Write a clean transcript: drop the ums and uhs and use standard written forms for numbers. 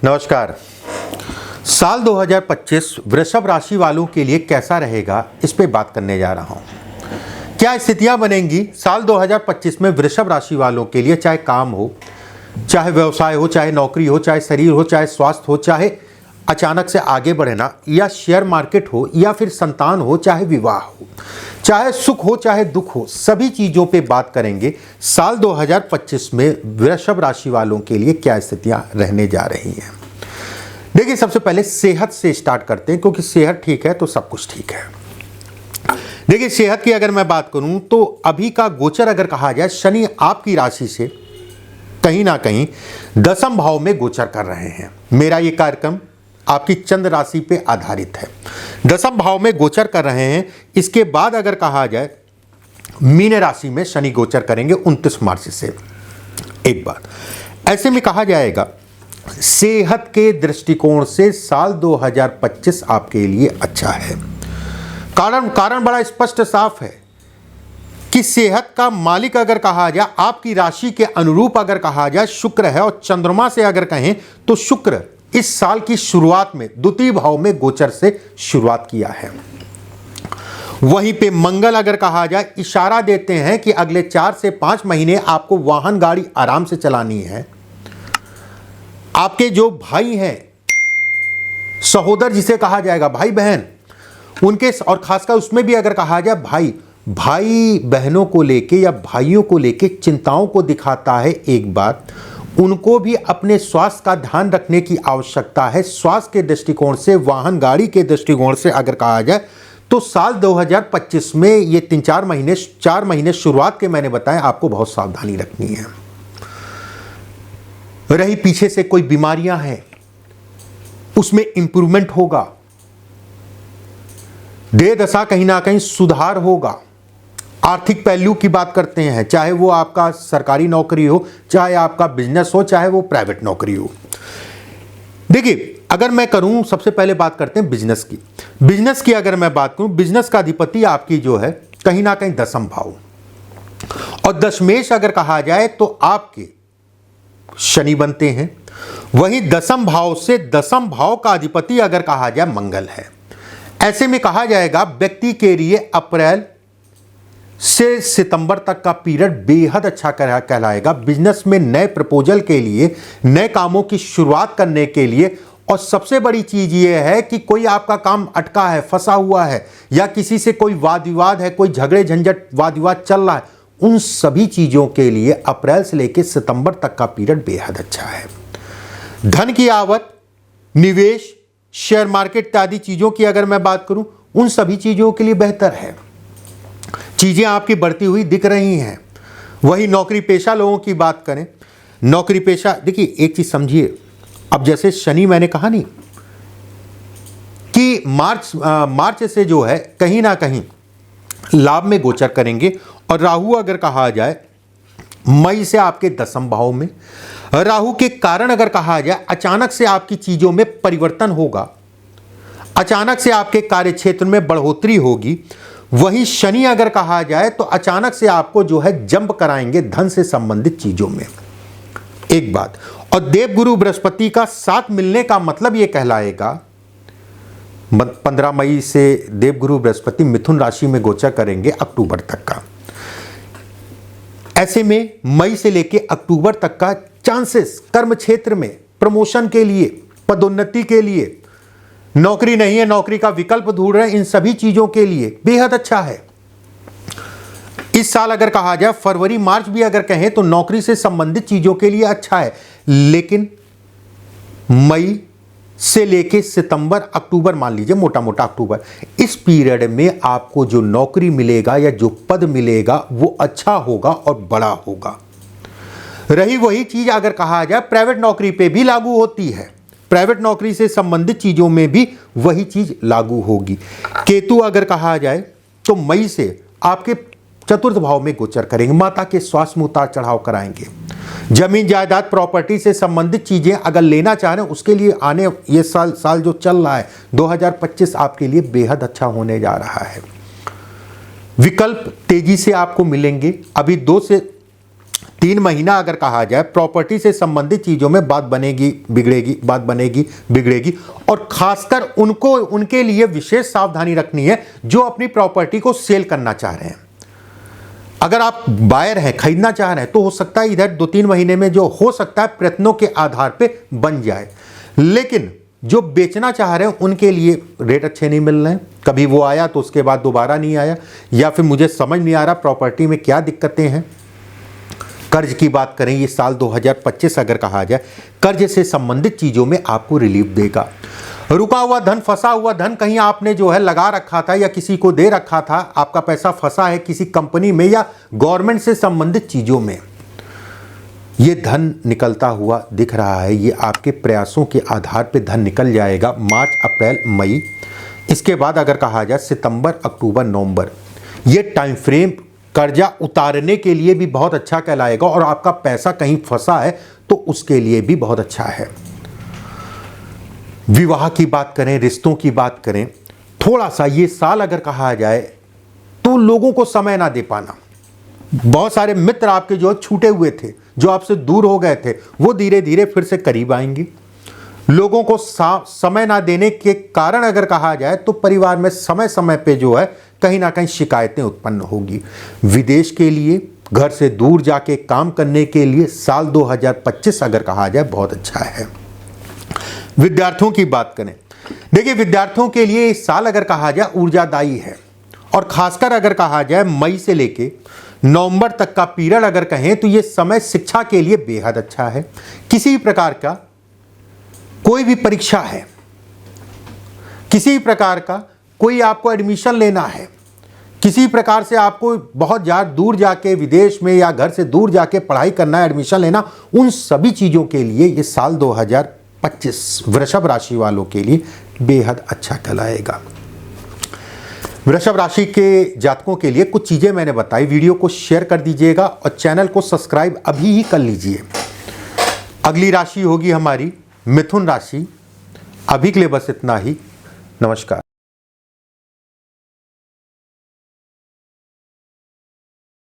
नमस्कार। साल 2025 वृषभ राशि वालों के लिए कैसा रहेगा, इस पे बात करने जा रहा हूं। क्या स्थितियां बनेंगी साल 2025 में वृषभ राशि वालों के लिए, चाहे काम हो, चाहे व्यवसाय हो, चाहे नौकरी हो, चाहे शरीर हो, चाहे स्वास्थ्य हो, चाहे अचानक से आगे बढ़ना, या शेयर मार्केट हो, या फिर संतान हो, चाहे विवाह हो, चाहे सुख हो, चाहे दुख हो, सभी चीज़ों पे बात करेंगे। साल 2025 में वृषभ राशि वालों के लिए क्या स्थितियां रहने जा रही हैं। देखिए, सबसे पहले सेहत से स्टार्ट करते हैं, क्योंकि सेहत ठीक है तो सब कुछ ठीक है। देखिए, सेहत की अगर मैं बात करूं तो अभी का गोचर अगर कहा जाए, शनि आपकी राशि से कहीं ना कहीं 10वें भाव में गोचर कर रहे हैं। मेरा ये कार्यक्रम आपकी चंद्र राशि पे आधारित है। 10वें भाव में गोचर कर रहे हैं। इसके बाद अगर कहा जाए, मीन राशि में शनि गोचर करेंगे 29 मार्च से। एक बात ऐसे में कहा जाएगा, सेहत के दृष्टिकोण से साल 2025 आपके लिए अच्छा है। कारण बड़ा स्पष्ट साफ है कि सेहत का मालिक अगर कहा जाए, आपकी राशि के अनुरूप अगर कहा जाए, शुक्र है। और चंद्रमा से अगर कहें तो शुक्र इस साल की शुरुआत में द्वितीय भाव में गोचर से शुरुआत किया है। वहीं पे मंगल अगर कहा जाए, इशारा देते हैं कि अगले 4 से 5 महीने आपको वाहन गाड़ी आराम से चलानी है। आपके जो भाई हैं, सहोदर जिसे कहा जाएगा, भाई बहन, उनके, और खासकर उसमें भी अगर कहा जाए भाई बहनों को लेके या भाइयों को लेके चिंताओं को दिखाता है। एक बात, उनको भी अपने स्वास्थ्य का ध्यान रखने की आवश्यकता है। स्वास्थ्य के दृष्टिकोण से, वाहन गाड़ी के दृष्टिकोण से अगर कहा जाए तो साल 2025 में ये 4 महीने शुरुआत के मैंने बताया, आपको बहुत सावधानी रखनी है। रही पीछे से कोई बीमारियां हैं, उसमें इंप्रूवमेंट होगा। देह दशा कहीं ना कहीं सुधार होगा। आर्थिक पहलू की बात करते हैं, चाहे वो आपका सरकारी नौकरी हो, चाहे आपका बिजनेस हो, चाहे वो प्राइवेट नौकरी हो। देखिए, अगर मैं करूं, सबसे पहले बात करते हैं बिजनेस की अगर मैं बात करूं, बिजनेस का अधिपति आपकी जो है कहीं ना कहीं 10वें भाव, और दशमेश अगर कहा जाए तो आपके शनि बनते हैं। वहीं 10वें भाव से 10वें भाव का अधिपति अगर कहा जाए मंगल है। ऐसे में कहा जाएगा, व्यक्ति के लिए अप्रैल से सितंबर तक का पीरियड बेहद अच्छा कहलाएगा। बिजनेस में नए प्रपोजल के लिए, नए कामों की शुरुआत करने के लिए। और सबसे बड़ी चीज ये है कि कोई आपका काम अटका है, फंसा हुआ है, या किसी से कोई वाद विवाद है, कोई झगड़े झंझट वाद विवाद चल रहा है, उन सभी चीजों के लिए अप्रैल से लेकर सितंबर तक का पीरियड बेहद अच्छा है। धन की आवक, निवेश, शेयर मार्केट इत्यादि चीजों की अगर मैं बात करूं, उन सभी चीजों के लिए बेहतर है। चीजें आपकी बढ़ती हुई दिख रही हैं। वही नौकरी पेशा लोगों की बात करें, नौकरी पेशा, देखिए एक चीज समझिए, अब जैसे शनि मैंने कहा नहीं कि मार्च से जो है कहीं ना कहीं लाभ में गोचर करेंगे। और राहु अगर कहा जाए, मई से आपके 10वें भाव में। राहु के कारण अगर कहा जाए, अचानक से आपकी चीजों में परिवर्तन होगा, अचानक से आपके कार्य क्षेत्र में बढ़ोतरी होगी। वहीं शनि अगर कहा जाए तो अचानक से आपको जो है जंप कराएंगे धन से संबंधित चीजों में। एक बात, और देवगुरु बृहस्पति का साथ मिलने का मतलब यह कहलाएगा, 15 मई से देवगुरु बृहस्पति मिथुन राशि में गोचर करेंगे अक्टूबर तक का। ऐसे में मई से लेकर अक्टूबर तक का चांसेस कर्म क्षेत्र में प्रमोशन के लिए, पदोन्नति के लिए, नौकरी नहीं है, नौकरी का विकल्प ढूंढ रहे हैं, इन सभी चीजों के लिए बेहद अच्छा है। इस साल अगर कहा जाए, फरवरी मार्च भी अगर कहें तो नौकरी से संबंधित चीजों के लिए अच्छा है। लेकिन मई से लेके सितंबर, अक्टूबर, मान लीजिए मोटा मोटा अक्टूबर, इस पीरियड में आपको जो नौकरी मिलेगा या जो पद मिलेगा वो अच्छा होगा और बड़ा होगा। रही वही चीज अगर कहा जाए, प्राइवेट नौकरी पे भी लागू होती है। प्राइवेट नौकरी से संबंधित चीजों में भी वही चीज लागू होगी। केतु अगर कहा जाए तो मई से आपके 4th भाव में गोचर करेंगे। माता के स्वास्थ्य में उतार चढ़ाव कराएंगे। जमीन जायदाद प्रॉपर्टी से संबंधित चीजें अगर लेना चाह रहे हैं, उसके लिए आने ये साल जो चल रहा है 2025 आपके लिए बेहद अच्छा होने जा रहा है। विकल्प तेजी से आपको मिलेंगे। अभी 2 से 3 महीना अगर कहा जाए प्रॉपर्टी से संबंधित चीज़ों में बात बनेगी बिगड़ेगी और खासकर उनको उनके लिए विशेष सावधानी रखनी है जो अपनी प्रॉपर्टी को सेल करना चाह रहे हैं। अगर आप बायर हैं, खरीदना चाह रहे हैं, तो हो सकता है इधर 2-3 महीने में जो हो सकता है प्रयत्नों के आधार पे बन जाए, लेकिन जो बेचना चाह रहे हैं उनके लिए रेट अच्छे नहीं मिल रहे हैं। कभी वो आया तो उसके बाद दोबारा नहीं आया, या फिर मुझे समझ नहीं आ रहा प्रॉपर्टी में क्या दिक्कतें हैं। कर्ज की बात करें, ये साल 2025 अगर कहा जाए कर्ज से संबंधित चीज़ों में आपको रिलीफ देगा। रुका हुआ धन, फंसा हुआ धन कहीं आपने जो है लगा रखा था या किसी को दे रखा था, आपका पैसा फंसा है किसी कंपनी में या गवर्नमेंट से संबंधित चीज़ों में, ये धन निकलता हुआ दिख रहा है। ये आपके प्रयासों के आधार पे धन निकल जाएगा मार्च, अप्रैल, मई। इसके बाद अगर कहा जाए सितंबर, अक्टूबर, नवंबर, ये टाइम फ्रेम कर्जा उतारने के लिए भी बहुत अच्छा कहलाएगा और आपका पैसा कहीं फंसा है तो उसके लिए भी बहुत अच्छा है। विवाह की बात करें, रिश्तों की बात करें, थोड़ा सा ये साल अगर कहा जाए तो लोगों को समय ना दे पाना। बहुत सारे मित्र आपके जो छूटे हुए थे, जो आपसे दूर हो गए थे, वो धीरे धीरे फिर से करीब आएंगे। लोगों को समय ना देने के कारण अगर कहा जाए तो परिवार में समय समय पे जो है कहीं ना कहीं शिकायतें उत्पन्न होगी। विदेश के लिए, घर से दूर जाके काम करने के लिए साल 2025 अगर कहा जाए बहुत अच्छा है। विद्यार्थियों की बात करें, देखिए विद्यार्थियों के लिए इस साल अगर कहा जाए ऊर्जादायी है और खासकर अगर कहा जाए मई से लेके नवंबर तक का पीरियड अगर कहें तो ये समय शिक्षा के लिए बेहद अच्छा है। किसी प्रकार का कोई भी परीक्षा है, किसी प्रकार का कोई आपको एडमिशन लेना है, किसी प्रकार से आपको बहुत ज़्यादा दूर जाके विदेश में या घर से दूर जाके पढ़ाई करना है, एडमिशन लेना, उन सभी चीज़ों के लिए ये साल 2025 वृषभ राशि वालों के लिए बेहद अच्छा कहलाएगा। वृषभ राशि के जातकों के लिए कुछ चीज़ें मैंने बताई, वीडियो को शेयर कर दीजिएगा और चैनल को सब्सक्राइब अभी ही कर लीजिए। अगली राशि होगी हमारी मिथुन राशि। अभी के लिए बस इतना ही। नमस्कार।